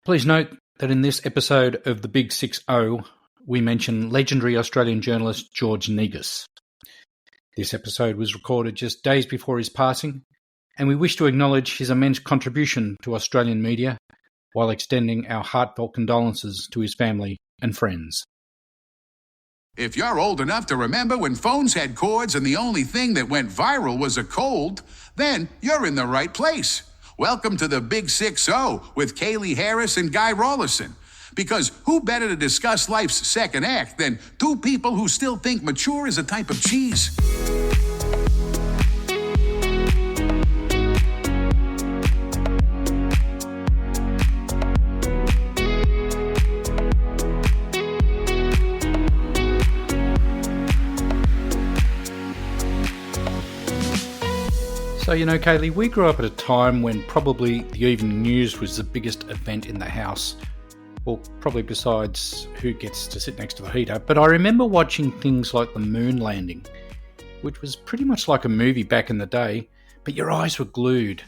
Please note that in this episode of the Big 6-0, we mention legendary Australian journalist George Negus. This episode was recorded just days before his passing, and we wish to acknowledge his immense contribution to Australian media while extending our heartfelt condolences to his family and friends. If you're old enough to remember when phones had cords and the only thing that went viral was a cold, then you're in the right place. Welcome to the Big 6-0 with Kaylee Harris and Guy Rawlinson. Because who better to discuss life's second act than two people who still think mature is a type of cheese? So, Kaylee, we grew up at a time when probably the evening news was the biggest event in the house. Well, probably besides who gets to sit next to the heater. But I remember watching things like the moon landing, which was pretty much like a movie back in the day, but your eyes were glued.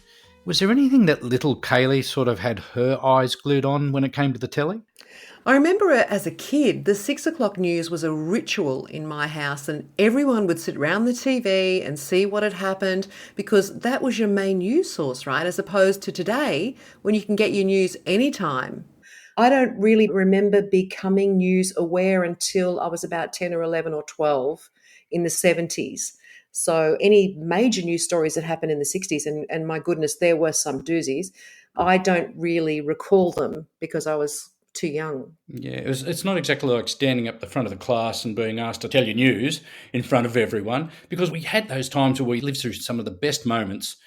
Was there anything that little Kaylee sort of had her eyes glued on when it came to the telly? I remember as a kid, the 6 o'clock news was a ritual in my house, and everyone would sit around the TV and see what had happened because that was your main news source, right? As opposed to today when you can get your news anytime. I don't really remember becoming news aware until I was about 10 or 11 or 12 in the 70s. So any major news stories that happened in the 60s, and my goodness, there were some doozies, I don't really recall them because I was too young. Yeah, it's not exactly like standing up the front of the class and being asked to tell your news in front of everyone, because we had those times where we lived through some of the best moments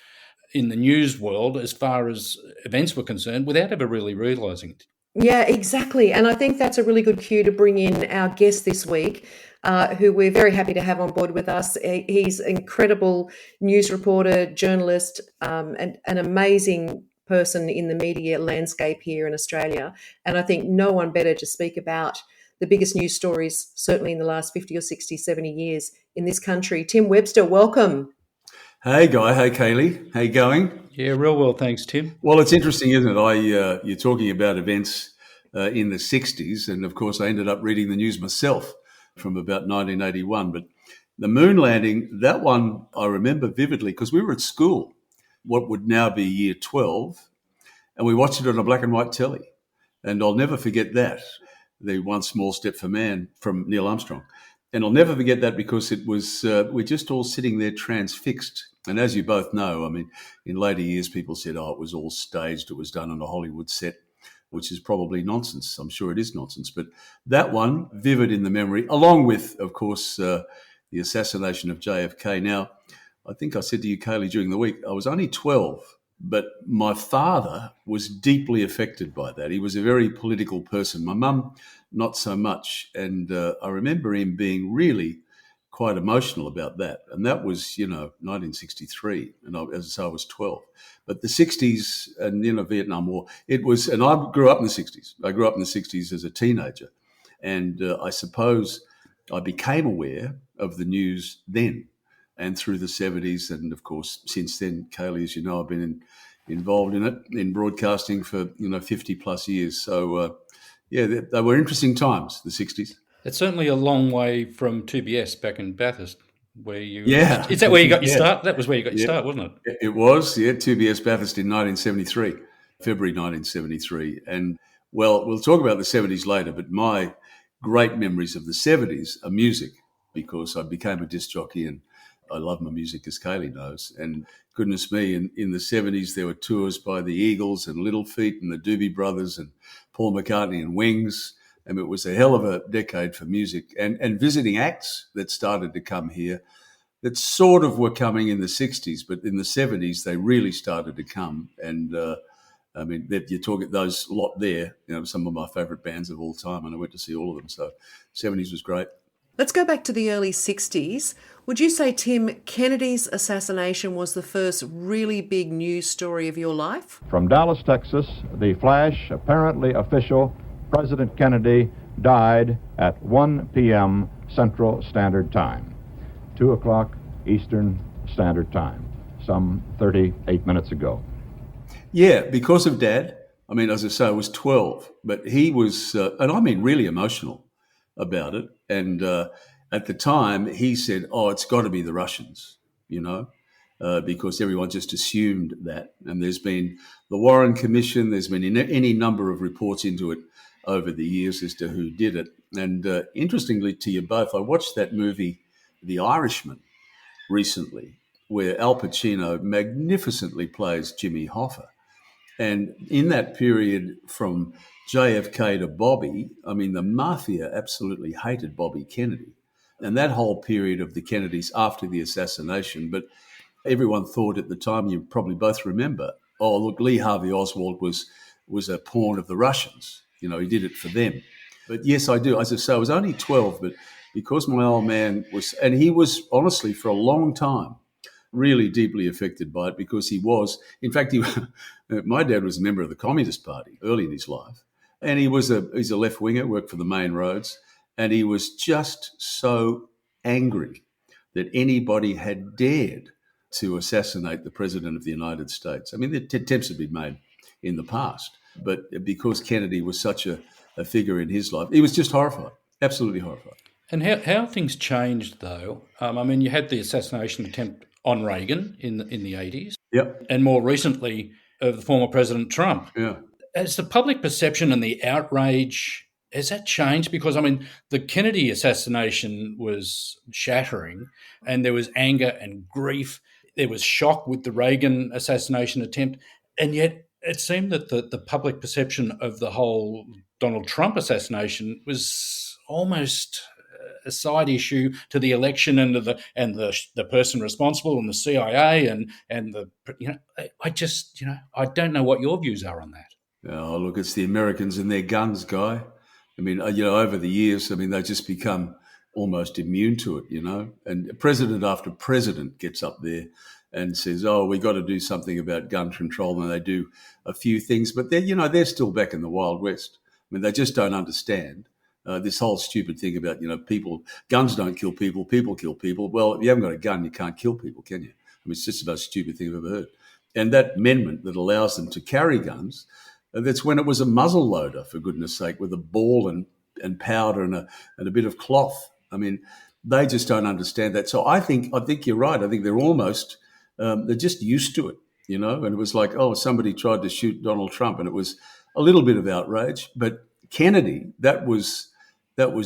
in the news world as far as events were concerned without ever really realising it. Yeah, exactly. And I think that's a really good cue to bring in our guest this week, who we're very happy to have on board with us. He's an incredible news reporter, journalist, and an amazing person in the media landscape here in Australia. And I think no one better to speak about the biggest news stories, certainly in the last 50 or 60, 70 years in this country. Tim Webster, welcome. Hey, Guy. Hey, Kaylee. How you going? Yeah, real well, thanks, Tim. Well, it's interesting, isn't it? You're talking about events in the 60s, and of course I ended up reading the news myself from about 1981. But the moon landing, that one I remember vividly because we were at school, what would now be year 12, and we watched it on a black and white telly. And I'll never forget that, the One Small Step for Man from Neil Armstrong. And I'll never forget that because it was, we're just all sitting there transfixed. And as you both know, I mean, in later years, people said, it was all staged. It was done on a Hollywood set, which is probably nonsense. I'm sure it is nonsense. But that one, vivid in the memory, along with, of course, the assassination of JFK. Now, I think I said to you, Kaylee, during the week, I was only 12, but my father was deeply affected by that. He was a very political person. My mum, not so much. And I remember him being really quite emotional about that. And that was, 1963. And I was 12. But the 60s and, Vietnam War, it was, and I grew up in the 60s. I grew up in the 60s as a teenager. And I suppose I became aware of the news then and through the 70s. And of course, since then, Kaylee, as you know, I've been involved in it, in broadcasting for, 50 plus years. So, they were interesting times, the 60s. It's certainly a long way from 2BS back in Bathurst, where you... Yeah. Is that where you got your start? That was where you got your start, wasn't it? It was, 2BS Bathurst in 1973, February 1973. And, well, we'll talk about the 70s later, but my great memories of the 70s are music, because I became a disc jockey and I love my music, as Kaylee knows. And goodness me, in the 70s, there were tours by the Eagles and Little Feat and the Doobie Brothers and Paul McCartney and Wings. And it was a hell of a decade for music and visiting acts that started to come here that sort of were coming in the 60s, but in the 70s, they really started to come. And you're talking those lot there, some of my favorite bands of all time. And I went to see all of them. So 70s was great. Let's go back to the early 60s. Would you say, Tim, Kennedy's assassination was the first really big news story of your life? From Dallas, Texas, the flash, apparently official, President Kennedy died at 1 p.m. Central Standard Time, 2 o'clock Eastern Standard Time, some 38 minutes ago. Yeah, because of Dad, I mean, as I say, I was 12, but he was, and I mean, really emotional about it. And at the time, he said, "Oh, it's got to be the Russians," you know, because everyone just assumed that. And there's been the Warren Commission. There's been any number of reports into it over the years as to who did it. And interestingly, to you both, I watched that movie, The Irishman, recently, where Al Pacino magnificently plays Jimmy Hoffa. And in that period from JFK to Bobby, I mean, the mafia absolutely hated Bobby Kennedy. And that whole period of the Kennedys after the assassination, but everyone thought at the time, you probably both remember, oh, look, Lee Harvey Oswald was a pawn of the Russians. You know, he did it for them. But yes, I do. As I say, I was only 12, but because my old man was, and he was honestly for a long time, really deeply affected by it because he was, in fact, my dad was a member of the Communist Party early in his life. And he's a left winger, worked for the main roads. And he was just so angry that anybody had dared to assassinate the president of the United States. I mean, the attempts had been made in the past, but because Kennedy was such a figure in his life, he was just horrified, absolutely horrified. And how things changed, though. I mean, you had the assassination attempt on Reagan in the 80s, Yep. and more recently of the former President Trump. Yeah. Has the public perception and the outrage, has that changed? Because, I mean, the Kennedy assassination was shattering, and there was anger and grief. There was shock with the Reagan assassination attempt, and yet it seemed that the public perception of the whole Donald Trump assassination was almost a side issue to the election and the person responsible and the CIA and the I don't know what your views are on that. Oh, look, it's the Americans and their guns, Guy. I mean, over the years, I mean, they just become almost immune to it, And president after president gets up there and says, "Oh, we got to do something about gun control," and they do a few things, but they're still back in the Wild West. I mean, they just don't understand this whole stupid thing about guns don't kill people, people kill people. Well, if you haven't got a gun, you can't kill people, can you? I mean, it's just the most stupid thing I've ever heard. And that amendment that allows them to carry guns, that's when it was a muzzle loader, for goodness sake, with a ball and powder and a bit of cloth. I mean, they just don't understand that. So I think you're right. I think they're almost they're just used to it, And it was like, oh, somebody tried to shoot Donald Trump, and it was a little bit of outrage. But Kennedy, that was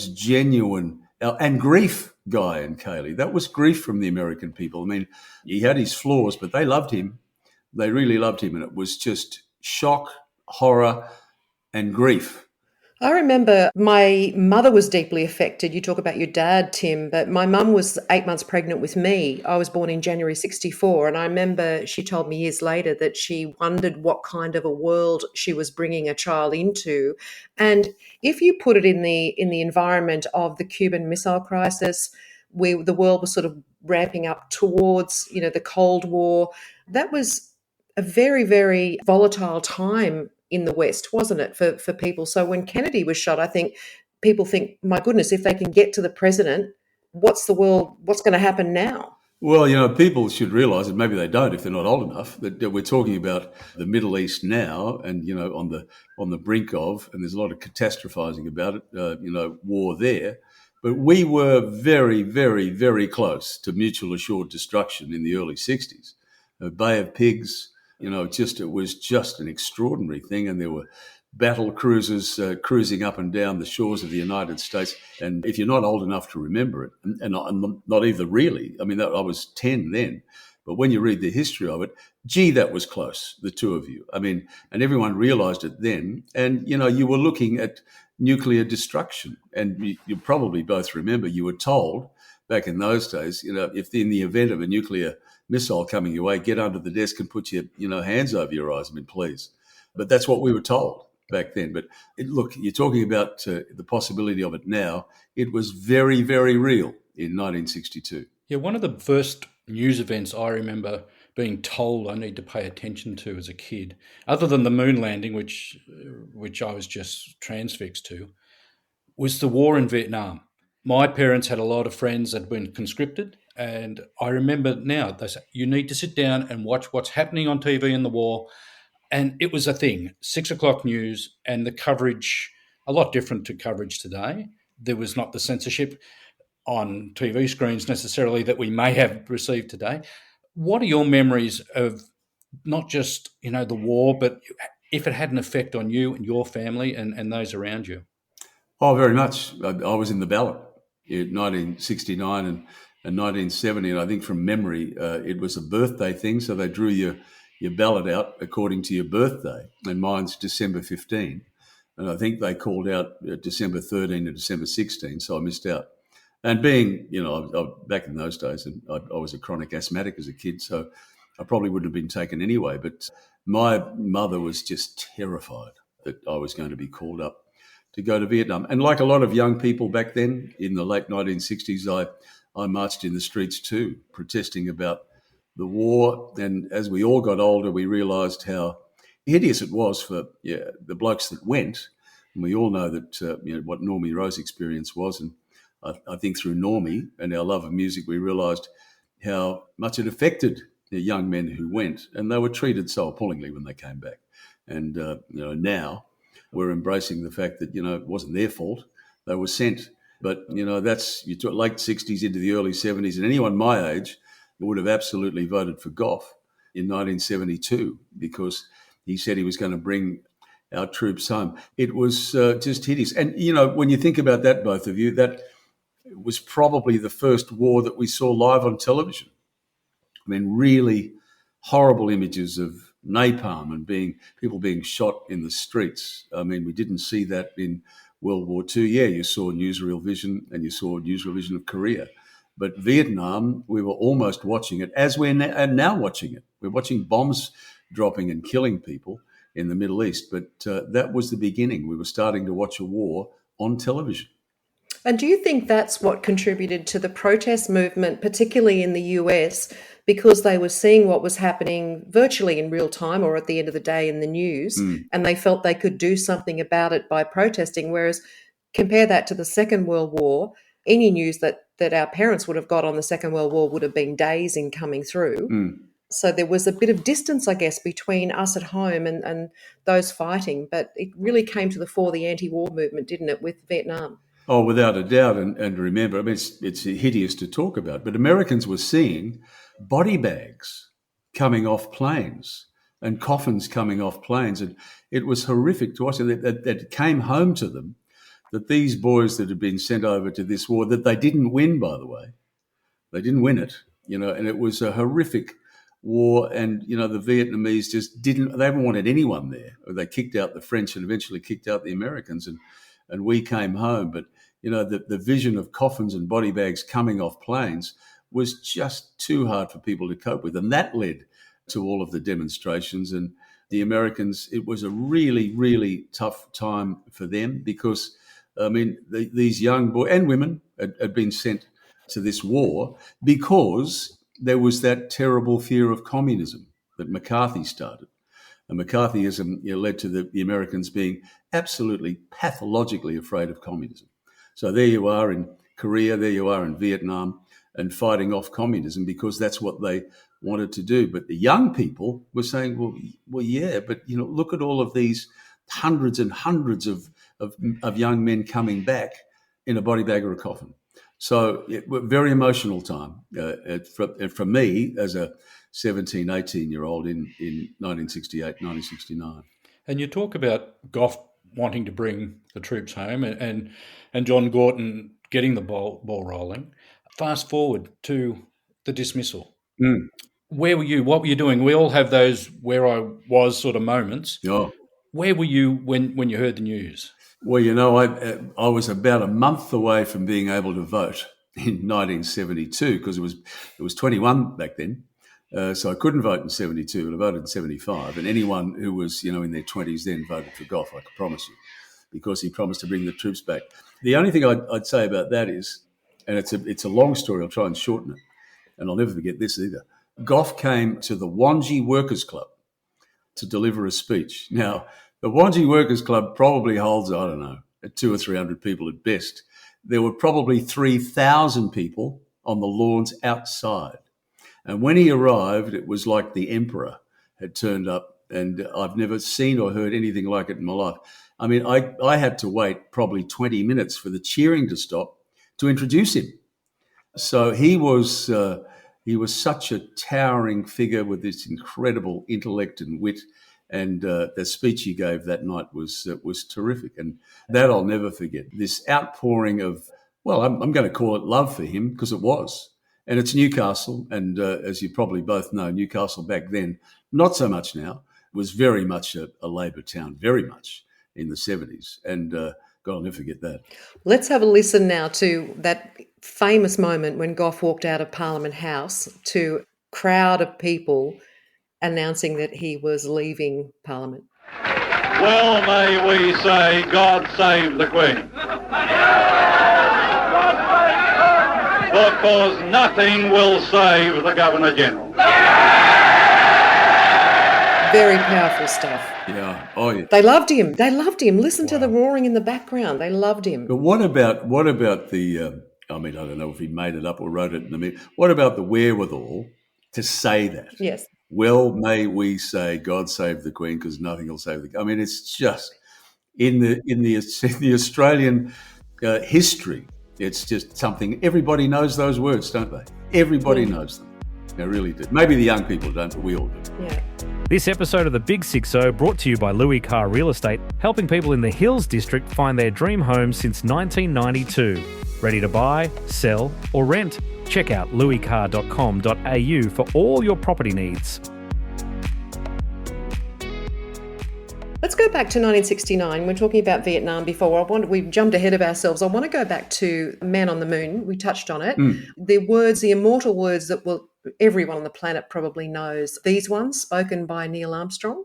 genuine and grief, Guy and Kaylee. That was grief from the American people. I mean, he had his flaws, but they loved him. They really loved him, and it was just shock, horror, and grief. I remember my mother was deeply affected. You talk about your dad, Tim, but my mum was 8 months pregnant with me. I was born in January 1964, and I remember she told me years later that she wondered what kind of a world she was bringing a child into. And if you put it in the environment of the Cuban Missile Crisis, where the world was sort of ramping up towards, the Cold War, that was a very, very volatile time in the West, wasn't it, for people? So when Kennedy was shot, I think people think, my goodness, if they can get to the president, what's going to happen now? Well, people should realise, and maybe they don't if they're not old enough, that we're talking about the Middle East now, and on the brink of, and there's a lot of catastrophizing about it, war there. But we were very, very, very close to mutual assured destruction in the early 60s. Bay of Pigs, it was just an extraordinary thing. And there were battle cruisers cruising up and down the shores of the United States. And if you're not old enough to remember it, and not either really, I mean, I was 10 then, but when you read the history of it, gee, that was close, the two of you. I mean, and everyone realized it then. And, you were looking at nuclear destruction. And you probably both remember, you were told back in those days, if in the event of a nuclear missile coming your way, get under the desk and put your hands over your eyes. I mean, please. But that's what we were told back then. But look, you're talking about the possibility of it now. It was very, very real in 1962. Yeah, one of the first news events I remember being told I need to pay attention to as a kid, other than the moon landing, which I was just transfixed to, was the war in Vietnam. My parents had a lot of friends that had been conscripted, and I remember now they say, you need to sit down and watch what's happening on TV in the war, And it was a thing, 6 o'clock news, and the coverage, a lot different to coverage today. There was not the censorship on TV screens necessarily that we may have received today. What are your memories of not just, the war, but if it had an effect on you and your family and those around you? Oh, very much. I was in the ballot in 1969 and 1970, and I think from memory, it was a birthday thing. So they drew your ballot out according to your birthday, and mine's December 15. And I think they called out December 13 and December 16, so I missed out. And being, back in those days, and I was a chronic asthmatic as a kid, so I probably wouldn't have been taken anyway. But my mother was just terrified that I was going to be called up to go to Vietnam. And like a lot of young people back then in the late 1960s, I marched in the streets too, protesting about the war. And as we all got older, we realised how hideous it was for the blokes that went. And we all know that what Normie Rowe's experience was. And I think through Normie and our love of music, we realised how much it affected the young men who went. And they were treated so appallingly when they came back. And now we're embracing the fact that it wasn't their fault; they were sent. But that's you took late 60s into the early 70s, and anyone my age would have absolutely voted for Gough in 1972 because he said he was going to bring our troops home. It was just hideous. And when you think about that, both of you, that was probably the first war that we saw live on television. I mean, really horrible images of napalm and people being shot in the streets. I mean, we didn't see that in World War II. Yeah, you saw newsreel vision and you saw newsreel vision of Korea. But Vietnam, we were almost watching it as we're now watching it. We're watching bombs dropping and killing people in the Middle East. But that was the beginning. We were starting to watch a war on television. And do you think that's what contributed to the protest movement, particularly in the US, because they were seeing what was happening virtually in real time or at the end of the day in the news, and they felt they could do something about it by protesting? Whereas compare that to the Second World War, any news that our parents would have got on the Second World War would have been days in coming through. So there was a bit of distance, I guess, between us at home and those fighting. But it really came to the fore, the anti-war movement, didn't it, with Vietnam? Oh, without a doubt. And remember, I mean, it's hideous to talk about, but Americans were seeing body bags coming off planes and coffins coming off planes. And it was horrific to watch. That it came home to them that these boys that had been sent over to this war, that they didn't win, by the way. They didn't win it, and it was a horrific war. And, the Vietnamese they haven't wanted anyone there. They kicked out the French and eventually kicked out the Americans. And we came home. But, the vision of coffins and body bags coming off planes was just too hard for people to cope with. And that led to all of the demonstrations. And the Americans, it was a really, really tough time for them because, I mean, these young boys and women had been sent to this war because there was that terrible fear of communism that McCarthy started. And McCarthyism led to the Americans being absolutely pathologically afraid of communism. So there you are in Korea, there you are in Vietnam, and fighting off communism because that's what they wanted to do. But the young people were saying, well, yeah, but look at all of these hundreds and hundreds of young men coming back in a body bag or a coffin. So it was a very emotional time for me as a 17, 18-year-old in 1968, 1969. And you talk about Gough wanting to bring the troops home and John Gorton getting the ball rolling. Fast forward to the dismissal. Where were you? What were you doing? We all have those where I was sort of moments. Oh. Where were you when you heard the news? Well, I was about a month away from being able to vote in 1972 because it was 21 back then. So I couldn't vote in 72, but I voted in 75. And anyone who was, in their 20s then voted for Gough, I can promise you, because he promised to bring the troops back. The only thing I'd say about that is, and it's a long story, I'll try and shorten it, and I'll never forget this either. Gough came to the Wanji Workers Club to deliver a speech. Now, the Wanji Workers Club probably holds, I don't know, 200 or 300 people at best. There were probably 3,000 people on the lawns outside. And when he arrived, it was like the emperor had turned up And I've never seen or heard anything like it in my life. I mean, I had to wait probably 20 minutes for the cheering to stop to introduce him. So he was such a towering figure with this incredible intellect and wit, and the speech he gave that night was terrific, and that I'll never forget. This outpouring of, well, I'm going to call it love for him, because it was, and it's Newcastle, and as you probably both know, Newcastle back then, not so much now, was very much a Labor town, very much in the 70s, and God, I'll never forget that. Let's have a listen now to that famous moment when Gough walked out of Parliament House to a crowd of people announcing that he was leaving Parliament. Well, may we say, God save the Queen. Because nothing will save the Governor-General. Very powerful stuff. Yeah. Oh, yeah. They loved him. Listen to the roaring in the background. They loved him. But what about the? I mean, I don't know if he made it up or wrote it in the minute. What about the wherewithal to say that? Yes. Well, may we say, God save the Queen, because nothing will save the. I mean, it's just in the Australian history. It's just something everybody knows those words, don't they? Everybody knows them. They really do. Maybe the young people don't, but we all do. Yeah. This episode of The Big 6-0 brought to you by Louis Carr Real Estate, helping people in the Hills District find their dream home since 1992. Ready to buy, sell or rent? Check out louiscarr.com.au for all your property needs. Let's go back to 1969. We're talking about Vietnam before. We've jumped ahead of ourselves. I want to go back to Man on the Moon. We touched on it. The immortal words that everyone on the planet probably knows. These ones spoken by Neil Armstrong.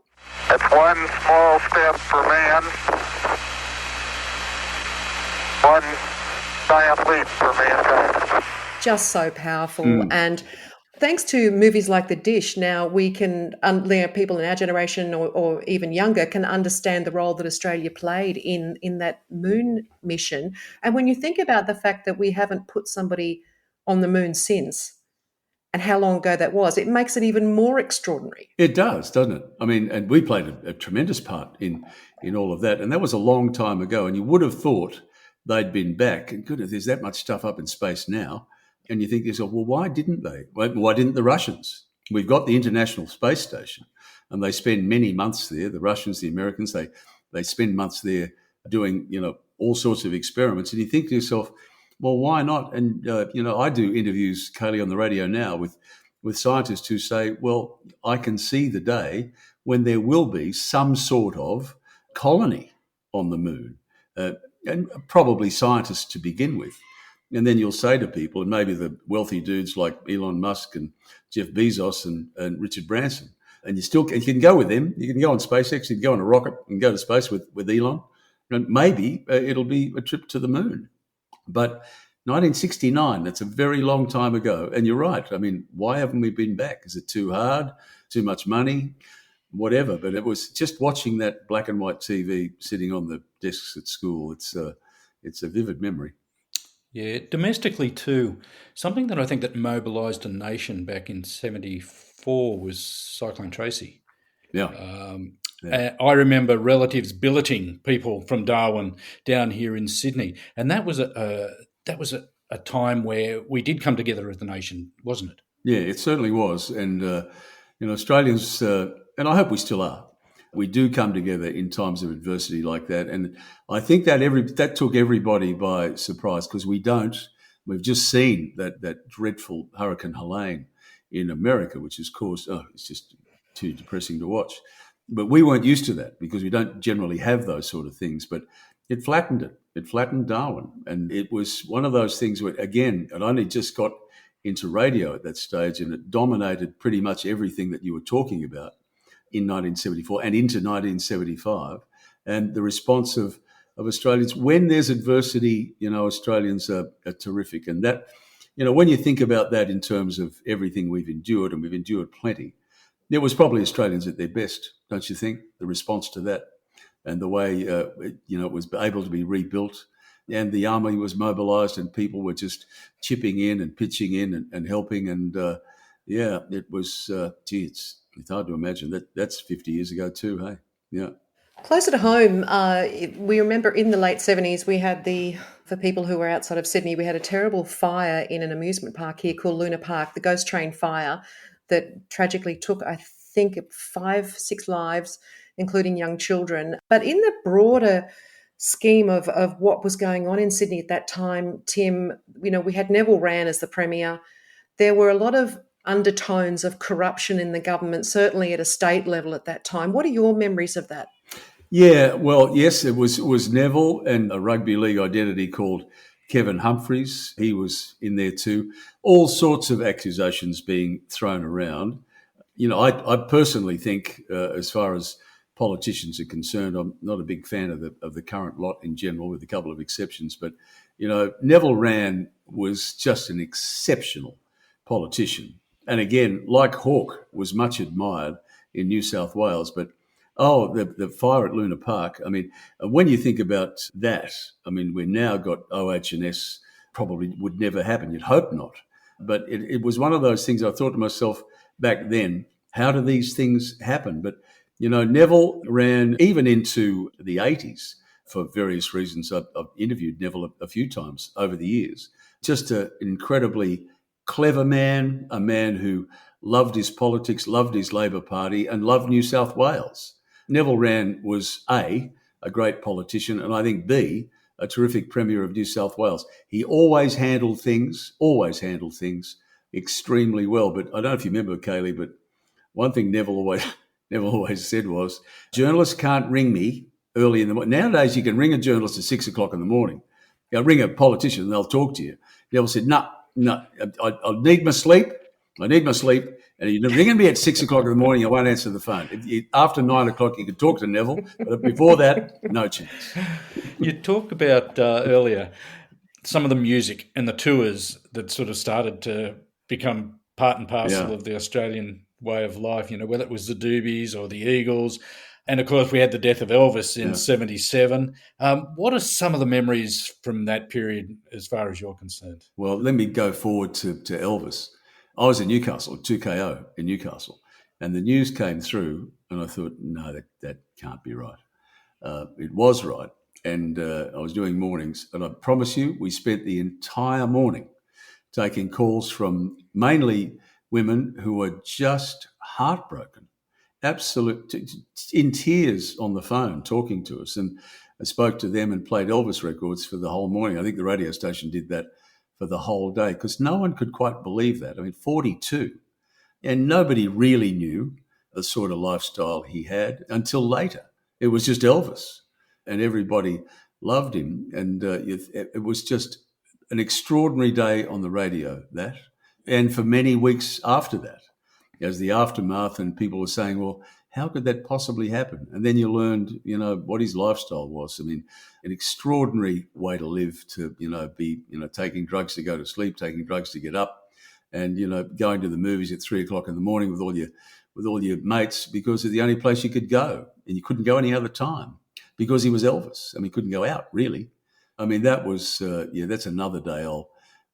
It's one small step for man, one giant leap for mankind. Just so powerful. And thanks to movies like The Dish, now we can, people in our generation or even younger can understand the role that Australia played in that moon mission. And when you think about the fact that we haven't put somebody on the moon since, and how long ago that was, it makes it even more extraordinary. It does, doesn't it? I mean, and we played a tremendous part in all of that. And that was a long time ago. And you would have thought they'd been back. And goodness, there's that much stuff up in space now. And you think to yourself, well, why didn't they? Why didn't the Russians? We've got the International Space Station, and they spend many months there. The Russians, the Americans, they spend months there doing, all sorts of experiments. And you think to yourself, well, why not? And, I do interviews, Kaylee, on the radio now with scientists who say, well, I can see the day when there will be some sort of colony on the moon, and probably scientists to begin with. And then you'll say to people, and maybe the wealthy dudes like Elon Musk and Jeff Bezos and Richard Branson, and you can go with them. You can go on SpaceX, you can go on a rocket and go to space with Elon. And maybe it'll be a trip to the moon. But 1969, that's a very long time ago. And you're right. I mean, why haven't we been back? Is it too hard? Too much money? Whatever. But it was just watching that black and white TV sitting on the desks at school. It's a vivid memory. Yeah, domestically too. Something that I think that mobilised a nation back in 1974 was Cyclone Tracy. Yeah. I remember relatives billeting people from Darwin down here in Sydney, and that was a time where we did come together as a nation, wasn't it? Yeah, it certainly was, and Australians, and I hope we still are. We do come together in times of adversity like that, and I think that took everybody by surprise, because we've just seen that dreadful Hurricane Helene in America, which has caused it's just too depressing to watch. But we weren't used to that because we don't generally have those sort of things. But it flattened it. It flattened Darwin. And it was one of those things where, again, it only just got into radio at that stage, and it dominated pretty much everything that you were talking about in 1974 and into 1975. And the response of Australians, when there's adversity, Australians are terrific. And that, when you think about that in terms of everything we've endured, and we've endured plenty, there was probably Australians at their best, don't you think? The response to that, and the way it was able to be rebuilt, and the army was mobilised, and people were just chipping in and pitching in and helping, and it was It's hard to imagine that's 50 years ago too, hey? Yeah. Closer to home, we remember in the late 70s, we had for people who were outside of Sydney, we had a terrible fire in an amusement park here called Luna Park, the ghost train fire that tragically took, I think, 5, 6 lives, including young children. But in the broader scheme of what was going on in Sydney at that time, Tim, we had Neville Wran as the Premier. There were a lot of undertones of corruption in the government, certainly at a state level at that time. What are your memories of that? Yeah, well, yes, it was Neville and a rugby league identity called Kevin Humphreys. He was in there too. All sorts of accusations being thrown around. I personally think, as far as politicians are concerned, I'm not a big fan of the current lot in general, with a couple of exceptions. But Neville Wran was just an exceptional politician, and again, like Hawke, was much admired in New South Wales, but. Oh, the fire at Luna Park. I mean, when you think about that, I mean, we've now got OH&S, probably would never happen. You'd hope not. But it was one of those things I thought to myself back then, how do these things happen? But, Neville ran even into the 80s for various reasons. I've interviewed Neville a few times over the years. Just an incredibly clever man, a man who loved his politics, loved his Labor Party, and loved New South Wales. Neville Wran was A, a great politician, and I think B, a terrific Premier of New South Wales. He always handled things extremely well. But I don't know if you remember, Kaylee, but one thing Neville always said was, journalists can't ring me early in the morning. Nowadays, you can ring a journalist at 6 o'clock in the morning. Ring a politician and they'll talk to you. Neville said, no, I need my sleep. And you're ringing me at 6 o'clock in the morning, I won't answer the phone. After 9 o'clock, you can talk to Neville, but before that, no chance. You talked about earlier some of the music and the tours that sort of started to become part and parcel of the Australian way of life, whether it was the Doobies or the Eagles. And, of course, we had the death of Elvis in 77. What are some of the memories from that period as far as you're concerned? Well, let me go forward to Elvis. I was in Newcastle, 2KO in Newcastle, and the news came through, and I thought, no, that can't be right. It was right, and I was doing mornings, and I promise you, we spent the entire morning taking calls from mainly women who were just heartbroken, in tears on the phone, talking to us, and I spoke to them and played Elvis records for the whole morning. I think the radio station did that for the whole day, because no one could quite believe that. I mean, 42, and nobody really knew the sort of lifestyle he had until later. It was just Elvis, and everybody loved him, and it was just an extraordinary day on the radio, that, and for many weeks after that, as the aftermath, and people were saying, well, how could that possibly happen? And then you learned, what his lifestyle was. I mean, an extraordinary way to live, to, be, taking drugs to go to sleep, taking drugs to get up, and, going to the movies at 3 o'clock in the morning with all your mates, because it's the only place you could go, and you couldn't go any other time because he was Elvis. I mean, couldn't go out, really. I mean, that was, that's another day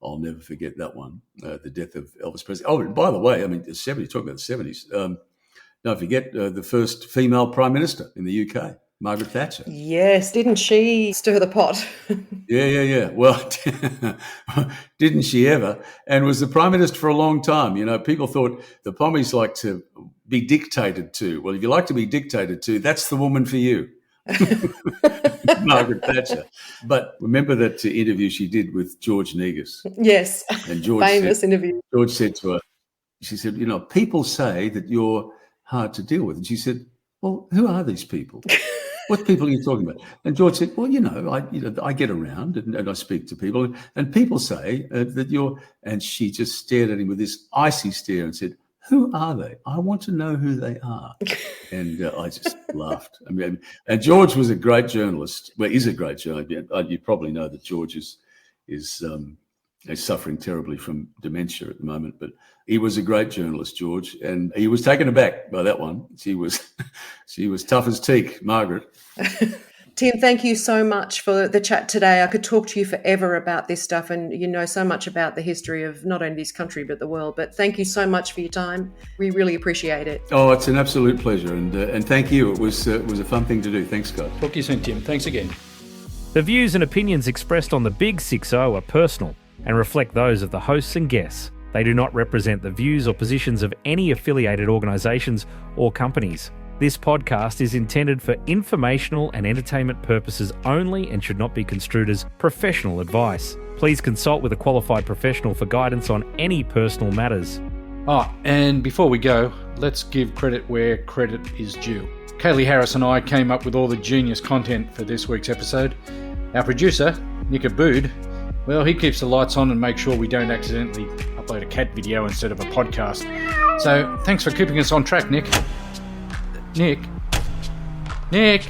I'll never forget that one, the death of Elvis Presley. Oh, and by the way, I mean, the 70s, talking about the 70s, don't forget the first female prime minister in the UK, Margaret Thatcher. Yes, didn't she stir the pot? Yeah. Well, didn't she ever? And was the prime minister for a long time. People thought the Pommies like to be dictated to. Well, if you like to be dictated to, that's the woman for you. Margaret Thatcher. But remember that interview she did with George Negus? Yes, and George famous interview. George said to her, she said, people say that you're hard to deal with. And she said, well, who are these people? What people are you talking about? And George said, well, I get around and I speak to people, and people say that you're, and she just stared at him with this icy stare and said, who are they? I want to know who they are. And I just laughed. I mean, and George was a great journalist. Well, is a great journalist. You probably know that George is suffering terribly from dementia at the moment, but he was a great journalist, George, and he was taken aback by that one. She was tough as teak, Margaret. Tim, thank you so much for the chat today. I could talk to you forever about this stuff, and you know so much about the history of not only this country but the world. But thank you so much for your time. We really appreciate it. Oh, it's an absolute pleasure, and thank you. It was a fun thing to do. Thanks, Scott. Talk to you soon, Tim. Thanks again. The views and opinions expressed on the Big 6-0 are personal and reflect those of the hosts and guests. They do not represent the views or positions of any affiliated organisations or companies. This podcast is intended for informational and entertainment purposes only and should not be construed as professional advice. Please consult with a qualified professional for guidance on any personal matters. And before we go, let's give credit where credit is due. Kaylee Harris and I came up with all the genius content for this week's episode. Our producer, Nick Abood, well, he keeps the lights on and makes sure we don't accidentally upload a cat video instead of a podcast. So thanks for keeping us on track, Nick. Nick?